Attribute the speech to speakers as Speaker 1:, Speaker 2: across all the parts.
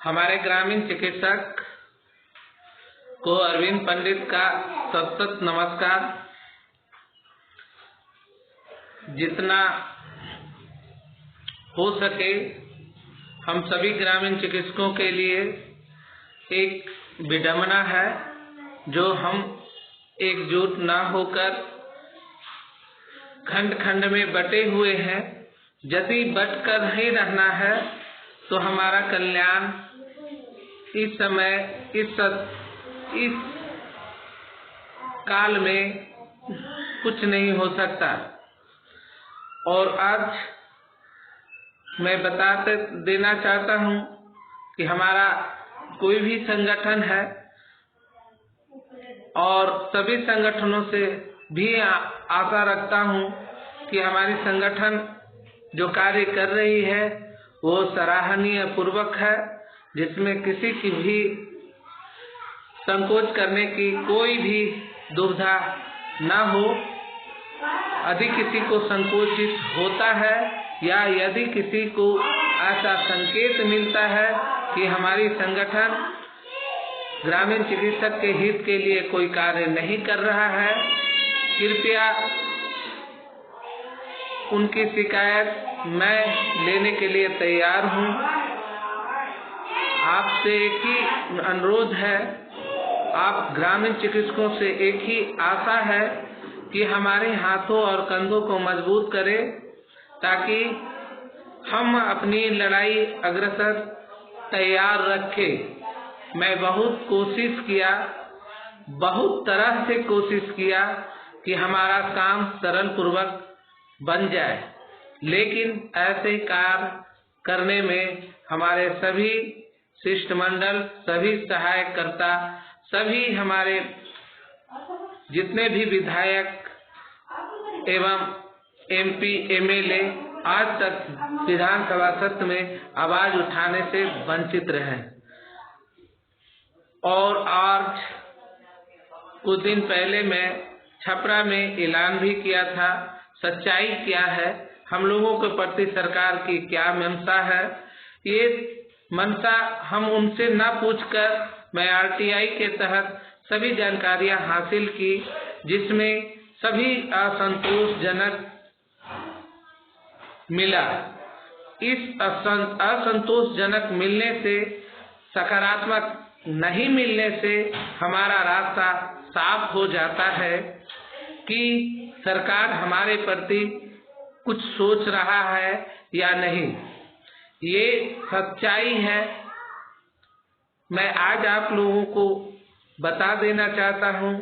Speaker 1: हमारे ग्रामीण चिकित्सक को अरविंद पंडित का सतत नमस्कार। जितना हो सके हम सभी ग्रामीण चिकित्सकों के लिए एक विडंबना है जो हम एकजुट न होकर खंड खंड में बटे हुए हैं। यदि बटकर नहीं रहना है तो हमारा कल्याण इस समय इस काल में कुछ नहीं हो सकता। और आज मैं बता देना चाहता हूं कि हमारा कोई भी संगठन है और सभी संगठनों से भी आशा रखता हूं कि हमारी संगठन जो कार्य कर रही है वो सराहनीय पूर्वक है, जिसमें किसी की भी संकोच करने की कोई भी दुविधा न हो। यदि किसी को संकोचित होता है या यदि किसी को ऐसा संकेत मिलता है कि हमारी संगठन ग्रामीण चिकित्सक के हित के लिए कोई कार्य नहीं कर रहा है, कृपया उनकी शिकायत मैं लेने के लिए तैयार हूं। आपसे एक ही अनुरोध है, आप ग्रामीण चिकित्सकों से एक ही आशा है कि हमारे हाथों और कंधों को मजबूत करें ताकि हम अपनी लड़ाई अग्रसर तैयार रखें। मैं बहुत कोशिश किया, बहुत तरह से कोशिश किया कि हमारा काम सरल पूर्वक बन जाए, लेकिन ऐसे कार्य करने में हमारे सभी शिष्टमंडल, सभी सहायककर्ता, सभी हमारे जितने भी विधायक एवं एमपी, एमएलए आज तक विधानसभा सत्र में आवाज उठाने से वंचित रहे। और आज कुछ दिन पहले मैं छपरा में ऐलान भी किया था। सच्चाई क्या है, हम लोगों के प्रति सरकार की क्या मंशा है, ये मंशा हम उनसे न पूछकर मैं आरटीआई के तहत सभी जानकारियां हासिल की, जिसमें सभी असंतोषजनक मिला। इस असंतोषजनक मिलने से, सकारात्मक नहीं मिलने से हमारा रास्ता साफ हो जाता है कि सरकार हमारे प्रति कुछ सोच रहा है या नहीं। ये सच्चाई है। मैं आज आप लोगों को बता देना चाहता हूं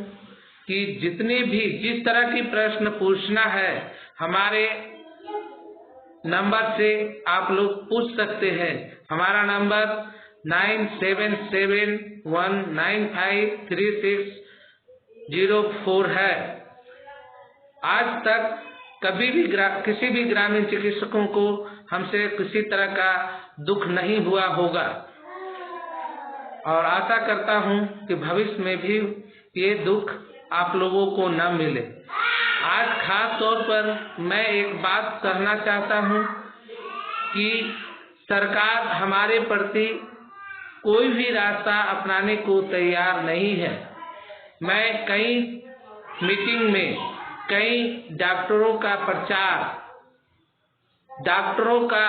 Speaker 1: कि जितने भी जिस तरह की प्रश्न पूछना है हमारे नंबर से आप लोग पूछ सकते हैं। हमारा नंबर 9771953604 है। आज तक कभी भी किसी भी ग्रामीण चिकित्सकों को हमसे किसी तरह का दुख नहीं हुआ होगा और आशा करता हूं कि भविष्य में भी ये दुख आप लोगों को न मिले। आज खास तौर पर मैं एक बात कहना चाहता हूं कि सरकार हमारे प्रति कोई भी रास्ता अपनाने को तैयार नहीं है। मैं कई मीटिंग में कई डॉक्टरों का प्रचार, डॉक्टरों का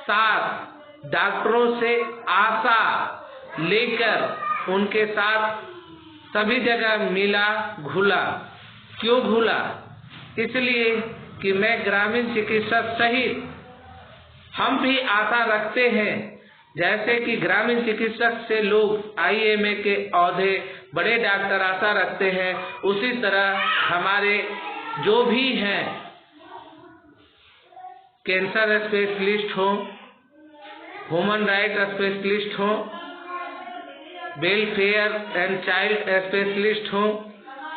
Speaker 1: साथ, डॉक्टरों से आशा लेकर उनके साथ सभी जगह मिला घुला। क्यों घुला? इसलिए कि मैं ग्रामीण चिकित्सक सहित हम भी आशा रखते हैं, जैसे कि ग्रामीण चिकित्सक से लोग आईएमए के औहदे बड़े डॉक्टर आशा रखते हैं, उसी तरह हमारे जो भी हैं, कैंसर स्पेशलिस्ट हो, ह्यूमन राइट स्पेशलिस्ट हो, वेलफेयर एंड चाइल्ड स्पेशलिस्ट हो,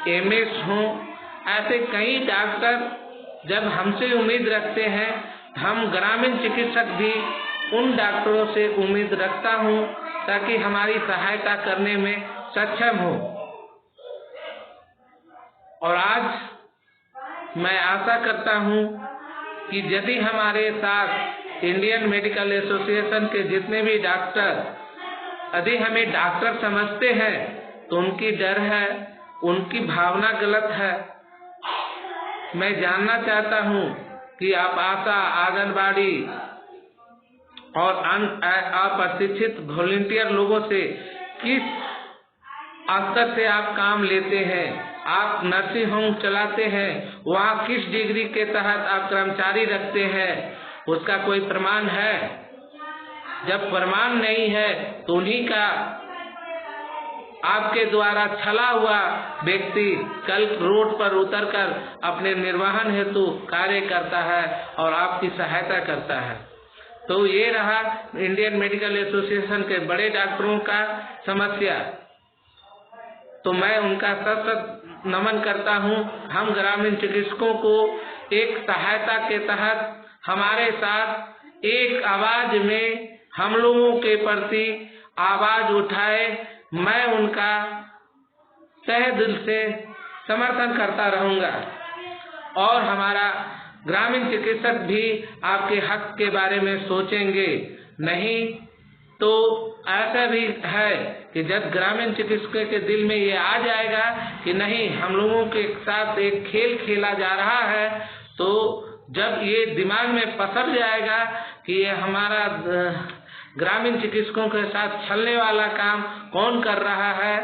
Speaker 1: एमएस हो, ऐसे कई डॉक्टर जब हमसे उम्मीद रखते हैं, हम ग्रामीण चिकित्सक भी उन डॉक्टरों से उम्मीद रखता हूं ताकि हमारी सहायता करने में सक्षम हो। और आज मैं आशा करता हूं कि यदि हमारे साथ इंडियन मेडिकल एसोसिएशन के जितने भी डॉक्टर यदि हमें डॉक्टर समझते हैं तो उनकी डर है, उनकी भावना गलत है। मैं जानना चाहता हूं कि आप आशा, आंगनबाड़ी और अप्रशिक्षित वॉलंटियर लोगों से किस स्तर से आप काम लेते हैं। आप नर्सिंग होम चलाते हैं, वहाँ किस डिग्री के तहत आप कर्मचारी रखते हैं, उसका कोई प्रमाण है? जब प्रमाण नहीं है तो उन्हीं का आपके द्वारा छला हुआ व्यक्ति कल रोड पर उतरकर अपने निर्वहन हेतु कार्य करता है और आपकी सहायता करता है। तो ये रहा इंडियन मेडिकल एसोसिएशन के बड़े डॉक्टरों का समस्या। तो मैं उनका सशक्त नमन करता हूं। हम ग्रामीण चिकित्सकों को एक सहायता के तहत हमारे साथ एक आवाज में हम लोगों के प्रति आवाज उठाए, मैं उनका तहे दिल से समर्थन करता रहूंगा। और हमारा ग्रामीण चिकित्सक भी आपके हक के बारे में सोचेंगे। नहीं तो ऐसा भी है कि जब ग्रामीण चिकित्सक के दिल में ये आ जाएगा कि नहीं, हम लोगों के साथ एक खेल खेला जा रहा है, तो जब ये दिमाग में पसर जाएगा कि ये हमारा ग्रामीण चिकित्सकों के साथ छलने वाला काम कौन कर रहा है,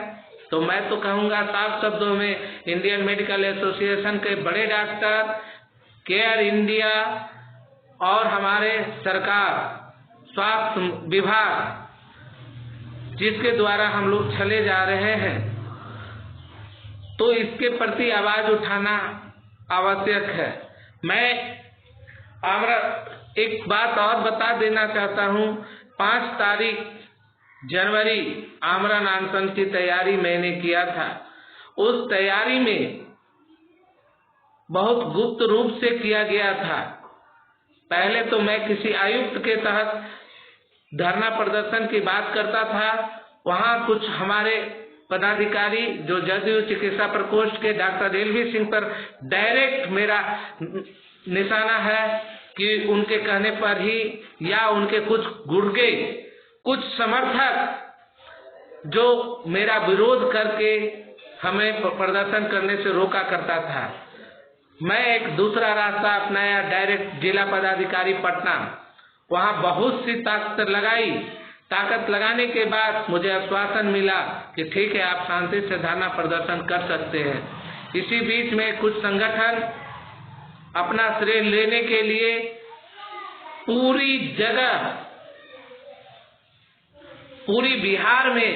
Speaker 1: तो मैं तो कहूँगा साफ शब्दों में इंडियन मेडिकल एसोसिएशन के बड़े डॉक्टर, केयर इंडिया और हमारे सरकार स्वास्थ्य विभाग जिसके द्वारा हम लोग छले जा रहे हैं, तो इसके प्रति आवाज उठाना आवश्यक है। मैं एक बात और बता देना चाहता हूँ। 5 तारीख जनवरी आमरण अनशन की तैयारी मैंने किया था। उस तैयारी में बहुत गुप्त रूप से किया गया था। पहले तो मैं किसी आयुक्त के तहत धरना प्रदर्शन की बात करता था। वहाँ कुछ हमारे पदाधिकारी जो जदयू चिकित्सा प्रकोष्ठ के डॉक्टर एलवी सिंह पर डायरेक्ट मेरा निशाना है कि उनके कहने पर ही या उनके कुछ गुर्गे, कुछ समर्थक जो मेरा विरोध करके हमें प्रदर्शन करने से रोका करता था। मैं एक दूसरा रास्ता अपनाया, डायरेक्ट जिला पदाधिकारी पटना। वहाँ बहुत सी ताकत लगाई। ताकत लगाने के बाद मुझे आश्वासन मिला कि ठीक है, आप शांति से धरना प्रदर्शन कर सकते हैं। इसी बीच में कुछ संगठन अपना श्रेय लेने के लिए पूरी जगह, पूरी बिहार में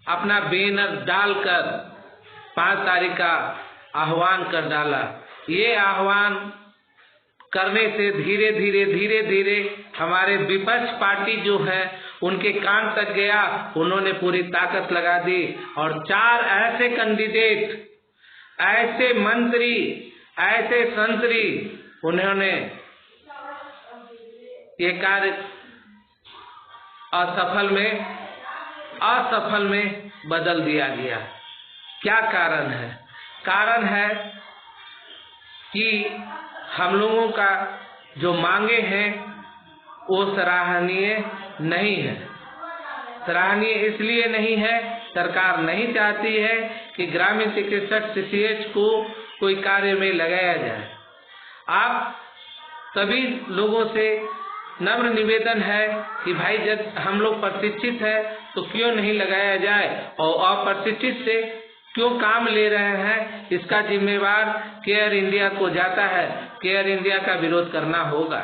Speaker 1: अपना बैनर डालकर 5 तारीख का आह्वान कर डाला। ये आह्वान करने से धीरे धीरे हमारे विपक्ष पार्टी जो है उनके कान तक गया। उन्होंने पूरी ताकत लगा दी और 4 ऐसे कैंडिडेट, ऐसे मंत्री, ऐसे संतरी, उन्होंने ये कार्य असफल में बदल दिया गया। क्या कारण है? कारण है कि हम लोगों का जो मांगे हैं वो सराहनीय नहीं है। सराहनीय इसलिए नहीं है, सरकार नहीं चाहती है कि ग्रामीण चिकित्सक CCH को कोई कार्य में लगाया जाए। आप सभी लोगों से नम्र निवेदन है कि भाई जब हम लोग प्रशिक्षित है तो क्यों नहीं लगाया जाए, और अप्रशिक्षित से क्यों काम ले रहे हैं, इसका जिम्मेवार केयर इंडिया को जाता है। केयर इंडिया का विरोध करना होगा।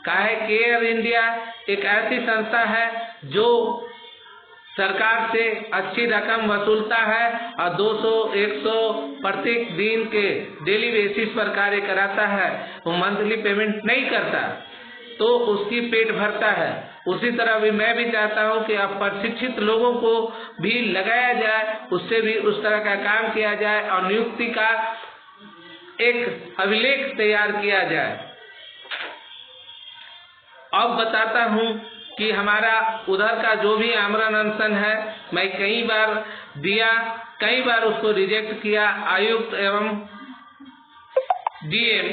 Speaker 1: काहे केयर इंडिया एक ऐसी संस्था है जो सरकार से अच्छी रकम वसूलता है और 200-100 प्रत्येक दिन के डेली बेसिस पर कार्य कराता है। वो मंथली पेमेंट नहीं करता तो उसकी पेट भरता है। उसी तरह भी मैं भी चाहता हूं कि अब प्रशिक्षित लोगों को भी लगाया जाए, उससे भी उस तरह का काम किया जाए और नियुक्ति का एक अभिलेख तैयार किया जाए। अब बताता हूं कि हमारा उधर का जो भी आमरण अनशन है, मैं कई बार दिया, कई बार उसको रिजेक्ट किया। आयुक्त एवं DM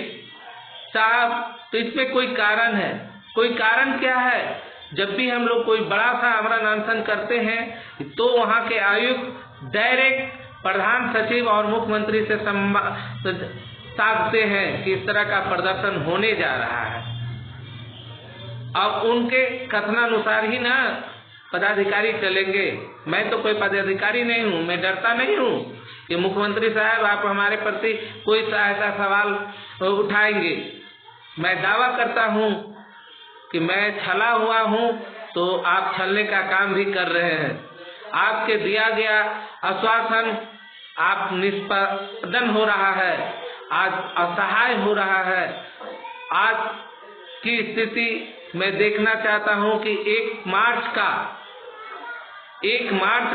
Speaker 1: साहब तो इसमें कोई कारण है। कोई कारण क्या है? जब भी हम लोग कोई बड़ा सा आमरण अनशन करते हैं तो वहाँ के आयुक्त डायरेक्ट प्रधान सचिव और मुख्यमंत्री से साधते हैं कि इस तरह का प्रदर्शन होने जा रहा है। अब उनके कथनानुसार ही ना पदाधिकारी चलेंगे। मैं तो कोई पदाधिकारी नहीं हूँ, मैं डरता नहीं हूँ कि मुख्यमंत्री साहब आप हमारे प्रति कोई ऐसा सवाल उठाएंगे। मैं दावा करता हूँ कि मैं छला हुआ हूँ, तो आप छलने का काम भी कर रहे हैं। आपके दिया गया आश्वासन आप निष्पादन हो रहा है, आज असहाय हो रहा है। आज की स्थिति मैं देखना चाहता हूं कि 1 मार्च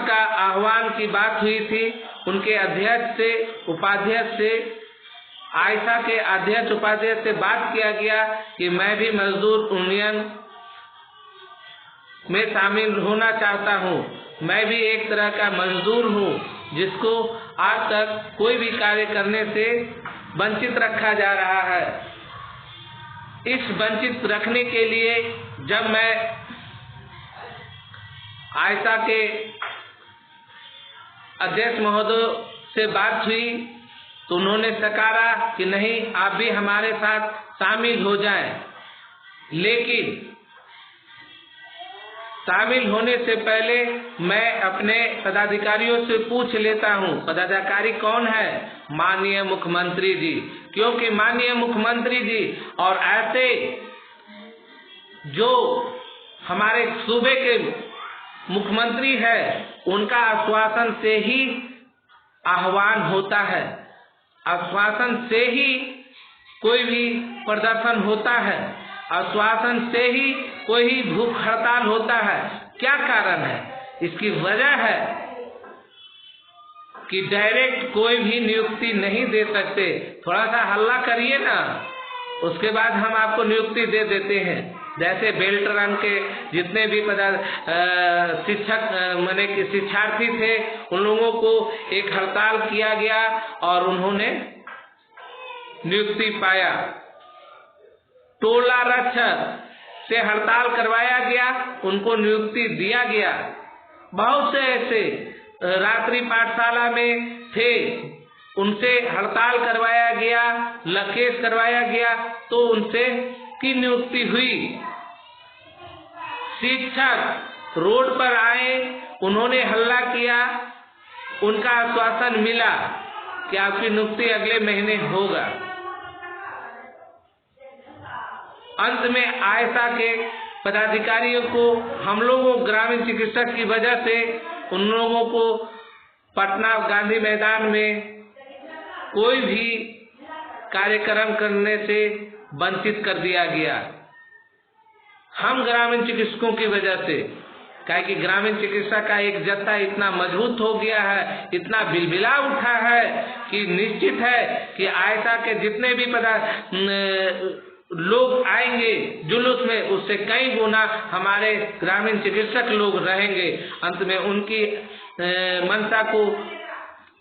Speaker 1: का आह्वान की बात हुई थी, उनके अध्यक्ष से, उपाध्यक्ष से, आयशा के अध्यक्ष उपाध्यक्ष से बात किया गया कि मैं भी मजदूर यूनियन में शामिल होना चाहता हूं। मैं भी एक तरह का मजदूर हूं जिसको आज तक कोई भी कार्य करने से वंचित रखा जा रहा है। इस वंचित रखने के लिए जब मैं आयशा के अध्यक्ष महोदय से बात हुई तो उन्होंने सकारा कि नहीं, आप भी हमारे साथ शामिल हो जाएं। लेकिन शामिल होने से पहले मैं अपने पदाधिकारियों से पूछ लेता हूं। पदाधिकारी कौन है? माननीय मुख्यमंत्री जी। क्योंकि माननीय मुख्यमंत्री जी और ऐसे जो हमारे सूबे के मुख्यमंत्री है, उनका आश्वासन से ही आह्वान होता है, आश्वासन से ही कोई भी प्रदर्शन होता है, आश्वासन से ही कोई भूख हड़ताल होता है। क्या कारण है? इसकी वजह है कि डायरेक्ट कोई भी नियुक्ति नहीं दे सकते। थोड़ा सा हल्ला करिए ना, उसके बाद हम आपको नियुक्ति दे देते हैं। जैसे बेल्टरन के जितने भी शिक्षक माने कि शिक्षार्थी थे, उन लोगों को एक हड़ताल किया गया और उन्होंने नियुक्ति पाया। टोला रक्षक से हड़ताल करवाया गया, उनको नियुक्ति दिया गया। बहुत से ऐसे रात्रि पाठशाला में थे, उनसे हड़ताल करवाया गया, केस करवाया गया, तो उनसे की नियुक्ति हुई। शिक्षक रोड पर आए, उन्होंने हल्ला किया, उनका आश्वासन मिला कि आपकी नियुक्ति अगले महीने होगा। अंत में आयशा के पदाधिकारियों को, हम लोगों ग्रामीण चिकित्सक की वजह से उन लोगों को पटना गांधी मैदान में कोई भी कार्यक्रम करने से वंचित कर दिया गया। हम ग्रामीण चिकित्सकों की वजह से, क्या कि ग्रामीण चिकित्सा का एक जत्था इतना मजबूत हो गया है, इतना बिलबिला उठा है कि निश्चित है कि आयशा के जितने भी लोग आएंगे जुलूस में, उससे कई गुना हमारे ग्रामीण चिकित्सक लोग रहेंगे। अंत में उनकी मंशा को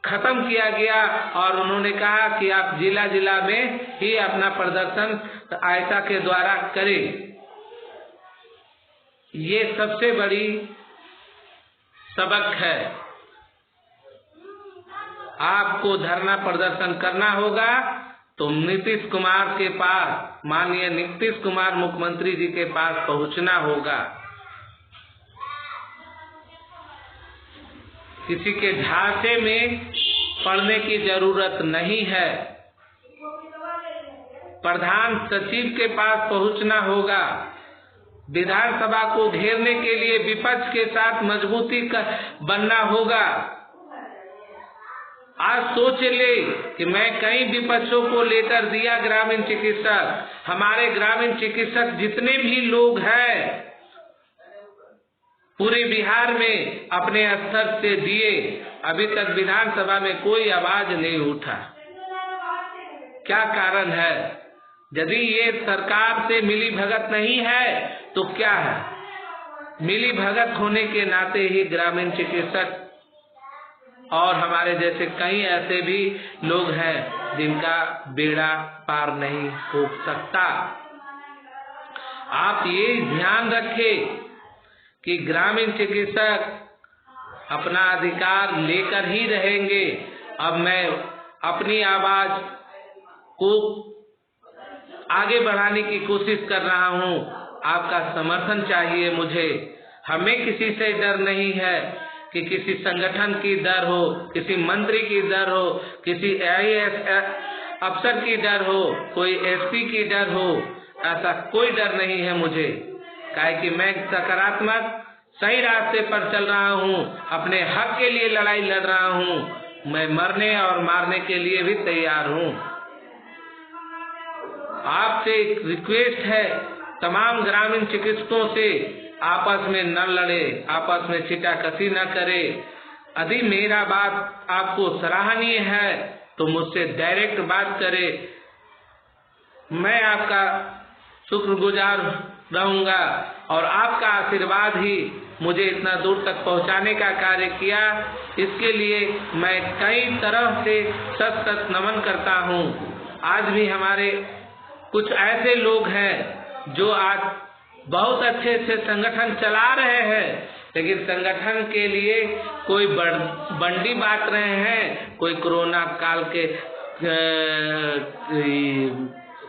Speaker 1: खत्म किया गया और उन्होंने कहा कि आप जिला जिला में ही अपना प्रदर्शन आयशा के द्वारा करें। ये सबसे बड़ी सबक है। आपको धरना प्रदर्शन करना होगा तो नीतीश कुमार के पास, माननीय नीतीश कुमार मुख्यमंत्री जी के पास पहुंचना होगा। किसी के ढांचे में पड़ने की जरूरत नहीं है। प्रधान सचिव के पास पहुंचना होगा। विधानसभा को घेरने के लिए विपक्ष के साथ मजबूती बनना होगा। आज सोच ले कि मैं कई विपक्षों को लेटर दिया ग्रामीण चिकित्सक, हमारे ग्रामीण चिकित्सक जितने भी लोग हैं पूरे बिहार में अपने स्तर से दिए, अभी तक विधानसभा में कोई आवाज नहीं उठा। क्या कारण है? यदि ये सरकार से मिली भगत नहीं है तो क्या है? मिली भगत होने के नाते ही ग्रामीण चिकित्सक और हमारे जैसे कई ऐसे भी लोग हैं जिनका बेड़ा पार नहीं हो सकता। आप ये ध्यान रखें कि ग्रामीण चिकित्सक अपना अधिकार लेकर ही रहेंगे। अब मैं अपनी आवाज को आगे बढ़ाने की कोशिश कर रहा हूँ, आपका समर्थन चाहिए मुझे। हमें किसी से डर नहीं है कि किसी संगठन की डर हो, किसी मंत्री की डर हो, किसी IAS अफसर की डर हो, कोई SP की डर हो, ऐसा कोई डर नहीं है मुझे। काहे कि मैं सकारात्मक सही रास्ते पर चल रहा हूँ, अपने हक के लिए लड़ाई लड़ रहा हूँ। मैं मरने और मारने के लिए भी तैयार हूँ। आपसे एक रिक्वेस्ट है, तमाम ग्रामीण चिकित्सकों से, आपस में न लड़े, आपस में छिटाकशी न करे। यदि मेरा बात आपको सराहनीय है तो मुझसे डायरेक्ट बात करे। मैं आपका शुक्रगुजार रहूंगा और आपका आशीर्वाद ही मुझे इतना दूर तक पहुंचाने का कार्य किया। इसके लिए मैं कई तरह से सत नमन करता हूं। आज भी हमारे कुछ ऐसे लोग हैं जो आज बहुत अच्छे से संगठन चला रहे हैं, लेकिन संगठन के लिए कोई बंडी बांट रहे हैं, कोई कोरोना काल के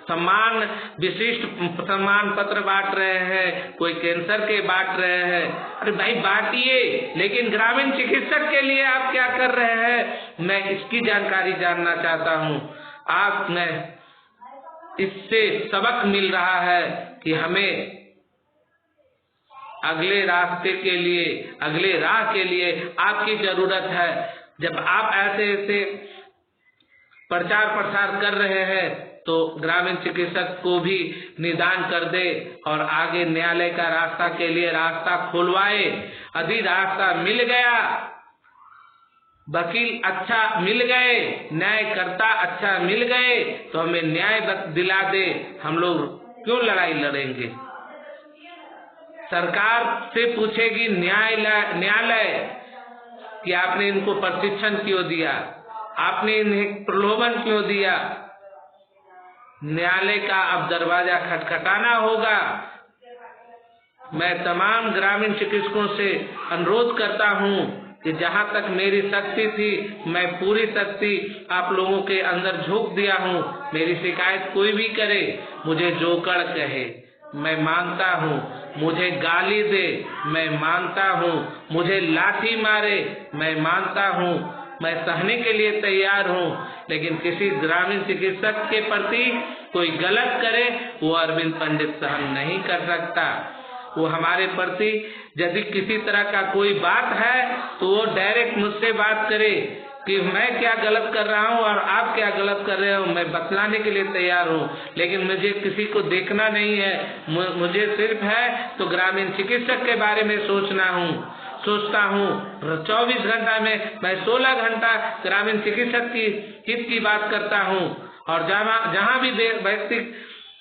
Speaker 1: सम्मान विशिष्ट सम्मान पत्र बांट रहे हैं, कोई कैंसर के बांट रहे हैं। अरे भाई बांटिए, लेकिन ग्रामीण चिकित्सक के लिए आप क्या कर रहे हैं, मैं इसकी जानकारी जानना चाहता हूँ। आप में इससे सबक मिल रहा है कि हमें अगले रास्ते के लिए, अगले राह के लिए आपकी जरूरत है। जब आप ऐसे ऐसे प्रचार प्रसार कर रहे हैं तो ग्रामीण चिकित्सक को भी निदान कर दे और आगे न्यायालय का रास्ता के लिए रास्ता खुलवाए। यदि रास्ता मिल गया, वकील अच्छा मिल गए, न्यायकर्ता अच्छा मिल गए तो हमें न्याय दिला दे, हम लोग क्यों लड़ाई लड़ेंगे। सरकार से पूछेगी न्यायालय कि आपने इनको प्रशिक्षण क्यों दिया, आपने इन्हें प्रलोभन क्यों दिया। न्यायालय का अब दरवाजा खटखटाना होगा। मैं तमाम ग्रामीण चिकित्सकों से अनुरोध करता हूं कि जहां तक मेरी शक्ति थी, मैं पूरी शक्ति आप लोगों के अंदर झोंक दिया हूं। मेरी शिकायत कोई भी करे, मुझे जोकड़ कहे, मैं मानता हूं। मुझे गाली दे, मैं मानता हूं। मुझे लाठी मारे, मैं मानता हूं। मैं सहने के लिए तैयार हूं। लेकिन किसी ग्रामीण चिकित्सक के प्रति कोई गलत करे, वो अरविंद पंडित सहन नहीं कर सकता। वो हमारे प्रति यदि किसी तरह का कोई बात है तो वो डायरेक्ट मुझसे बात करे कि मैं क्या गलत कर रहा हूँ और आप क्या गलत कर रहे हो, मैं बतलाने के लिए तैयार हूँ। लेकिन मुझे किसी को देखना नहीं है, मुझे सिर्फ है तो ग्रामीण चिकित्सक के बारे में सोचता हूँ। 24 घंटा में मैं 16 घंटा ग्रामीण चिकित्सक की हित की बात करता हूँ। और जहाँ भी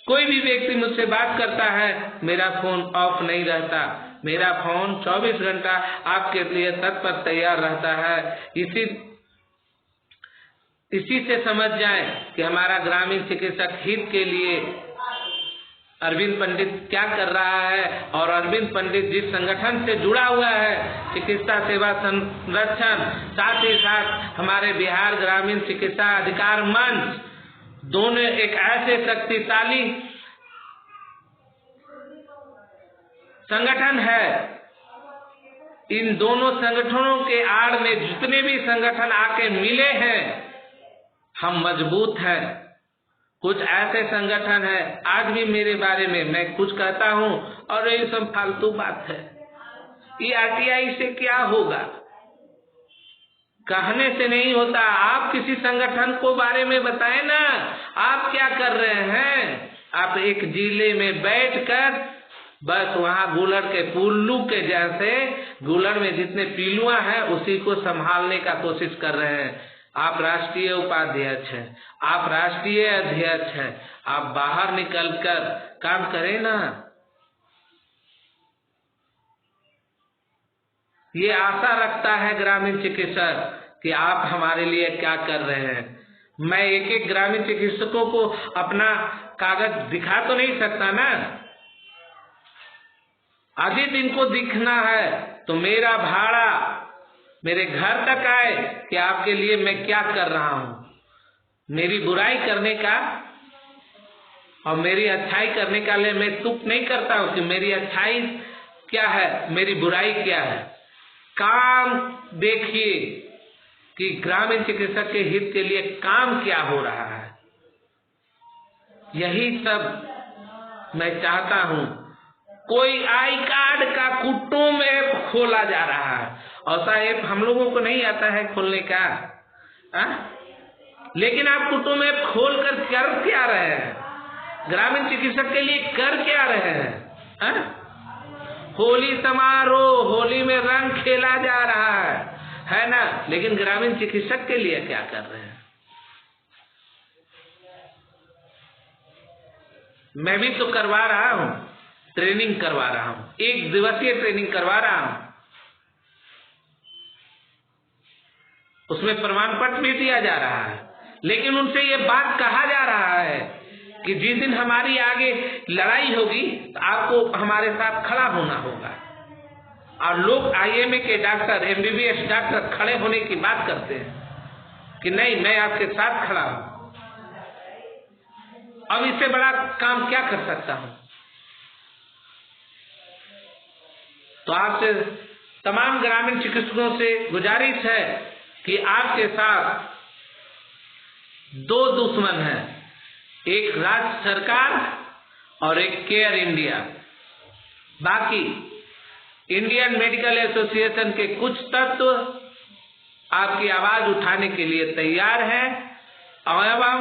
Speaker 1: कोई भी व्यक्ति मुझसे बात करता है, मेरा फोन ऑफ नहीं रहता। मेरा फोन 24 घंटा आपके लिए तत्पर तैयार रहता है। इसी से समझ जाएं कि हमारा ग्रामीण चिकित्सक हित के लिए अरविंद पंडित क्या कर रहा है। और अरविंद पंडित जिस संगठन से जुड़ा हुआ है, चिकित्सा सेवा संरक्षण, साथ ही साथ हमारे बिहार ग्रामीण चिकित्सा अधिकार मंच, दोनों एक ऐसे शक्तिशाली संगठन है। इन दोनों संगठनों के आड़ में जितने भी संगठन आके मिले हैं, हम मजबूत हैं। कुछ ऐसे संगठन है, आज भी मेरे बारे में मैं कुछ कहता हूँ और ये सब फालतू बात है, ये RTI से क्या होगा, कहने से नहीं होता। आप किसी संगठन को बारे में बताएं ना, आप क्या कर रहे हैं। आप एक जिले में बैठकर बस वहाँ गुलड़ के पुल्लू के जैसे, गुलड़ में जितने पीलुआ हैं उसी को संभालने का कोशिश कर रहे हैं। आप राष्ट्रीय उपाध्यक्ष हैं, आप राष्ट्रीय अध्यक्ष हैं, आप बाहर निकलकर काम करें ना। ये आशा रखता है ग्रामीण चिकित्सक कि आप हमारे लिए क्या कर रहे हैं। मैं एक एक ग्रामीण चिकित्सकों को अपना कागज दिखा तो नहीं सकता ना। आधे दिन को दिखना है तो मेरा भाड़ा मेरे घर तक आए कि आपके लिए मैं क्या कर रहा हूं। मेरी बुराई करने का और मेरी अच्छाई करने का लिए मैं तुक नहीं करता हूं कि मेरी अच्छाई क्या है, मेरी बुराई क्या है। काम देखिए कि ग्रामीण चिकित्सक के हित के लिए काम क्या हो रहा है। यही सब मैं चाहता हूं। कोई आई कार्ड का कुटुंब ऐप खोला जा रहा है, ऐसा ऐप हम लोगों को नहीं आता है खोलने का। लेकिन आप कुटुंब ऐप खोल कर क्या रहे हैं, ग्रामीण चिकित्सक के लिए कर क्या रहे हैं। होली समारोह, होली में रंग खेला जा रहा है ना, लेकिन ग्रामीण चिकित्सक के लिए क्या कर रहे हैं। मैं भी तो करवा रहा हूं, ट्रेनिंग करवा रहा हूं, 1 दिवसीय ट्रेनिंग करवा रहा हूं। उसमें प्रमाण पत्र भी दिया जा रहा है, लेकिन उनसे ये बात कहा जा रहा है कि जिस दिन हमारी आगे लड़ाई होगी तो आपको हमारे साथ खड़ा होना होगा। और लोग आईएमए के डॉक्टर, एमबीबीएस डॉक्टर खड़े होने की बात करते हैं कि नहीं, मैं आपके साथ खड़ा हूं। अब इससे बड़ा काम क्या कर सकता हूं। तो आपसे तमाम ग्रामीण चिकित्सकों से गुजारिश है कि आपके साथ 2 दुश्मन हैं, एक राज्य सरकार और एक केयर इंडिया। बाकी इंडियन मेडिकल एसोसिएशन के कुछ तत्व आपकी आवाज उठाने के लिए तैयार हैं एवं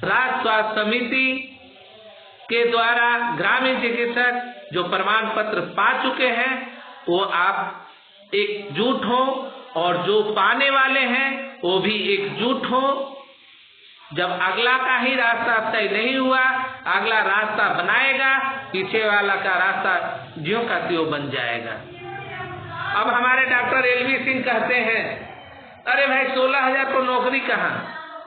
Speaker 1: राज्य स्वास्थ्य समिति के द्वारा ग्रामीण चिकित्सक जो प्रमाण पत्र पा चुके हैं वो आप एकजुट हो, और जो पाने वाले हैं वो भी एकजुट हो। जब अगला का ही रास्ता तय नहीं हुआ, अगला रास्ता बनाएगा, पीछे वाला का रास्ता ज्यों का त्यों बन जाएगा। अब हमारे डॉक्टर एलवी सिंह कहते हैं, अरे भाई 16,000 को नौकरी कहाँ,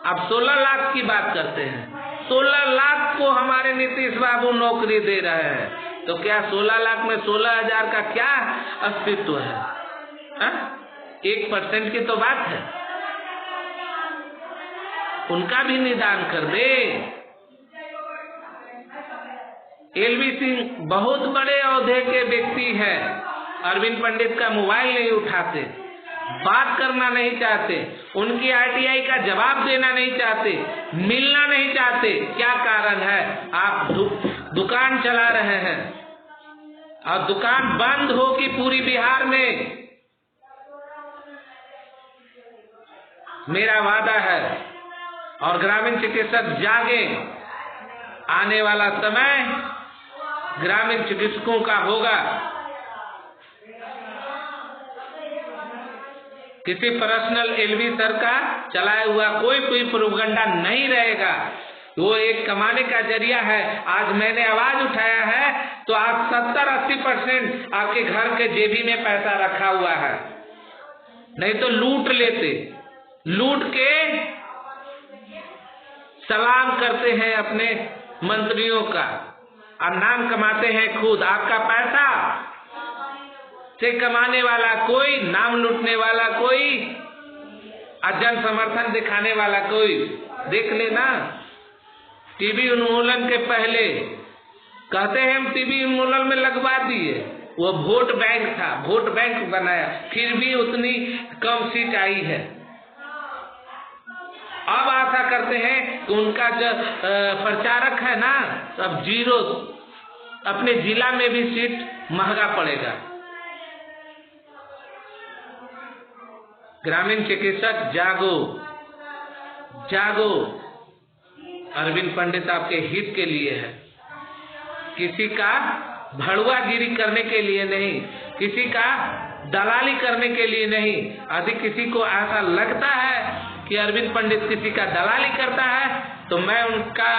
Speaker 1: अब 16 लाख की बात करते हैं। 16 लाख को हमारे नीतीश बाबू नौकरी दे रहे हैं, तो क्या 16 लाख में 16,000 का क्या अस्तित्व है? 1% की तो बात है, उनका भी निदान कर दे। एलवी सिंह बहुत बड़े ओहदे के व्यक्ति हैं, अरविंद पंडित का मोबाइल नहीं उठाते, बात करना नहीं चाहते, उनकी आरटीआई का जवाब देना नहीं चाहते, मिलना नहीं चाहते। क्या कारण है? आप दुकान चला रहे हैं और दुकान बंद होगी पूरी बिहार में। मेरा वादा है और ग्रामीण चिकित्सक जागे, आने वाला समय ग्रामीण चिकित्सकों का होगा। किसी पर्सनल एलवी सर का चलाया हुआ कोई प्रोपेगेंडा नहीं रहेगा, वो एक कमाने का जरिया है। आज मैंने आवाज उठाया है तो आप 70-80% आपके घर के जेबी में पैसा रखा हुआ है, नहीं तो लूट लेते, लूट के सलाम करते हैं अपने मंत्रियों का और नाम कमाते हैं खुद। आपका पैसा से कमाने वाला कोई, नाम लूटने वाला कोई, जन समर्थन दिखाने वाला कोई। देख लेना, टीबी उन्मूलन के पहले कहते हैं हम टीबी उन्मूलन में लगवा दिए, वो वोट बैंक था, वोट बैंक बनाया, फिर भी उतनी कम सीट आई है। अब आशा करते हैं कि उनका जो प्रचारक है ना, अब 0, अपने जिला में भी सीट महंगा पड़ेगा। ग्रामीण चिकित्सक जागो, जागो। अरविंद पंडित आपके हित के लिए है, किसी का भड़ुआगिरी करने के लिए नहीं, किसी का दलाली करने के लिए नहीं। यदि किसी को ऐसा लगता है कि अरविंद पंडित किसी का दलाली करता है तो मैं उनका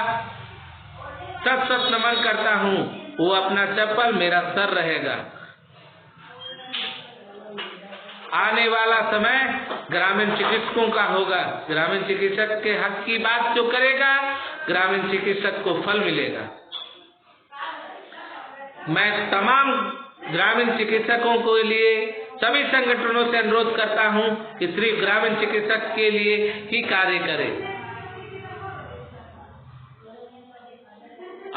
Speaker 1: सत नमन करता हूं। वो अपना चप्पल, मेरा सर रहेगा। आने वाला समय ग्रामीण चिकित्सकों का होगा। ग्रामीण चिकित्सक के हक की बात जो करेगा, ग्रामीण चिकित्सक को फल मिलेगा। मैं तमाम ग्रामीण चिकित्सकों के लिए सभी संगठनों से अनुरोध करता हूं कि सिर्फ ग्रामीण चिकित्सक के लिए ही कार्य करें।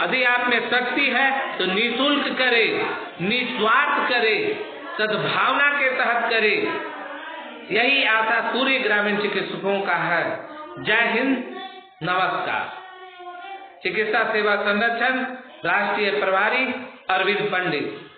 Speaker 1: यदि आप में शक्ति है तो निःशुल्क करे, निस्वार्थ करे, सद्भावना के तहत करे। यही आशा पूरे ग्रामीण चिकित्सकों का है। जय हिंद, नमस्कार। चिकित्सा सेवा संरक्षण राष्ट्रीय प्रभारी अरविंद पंडित।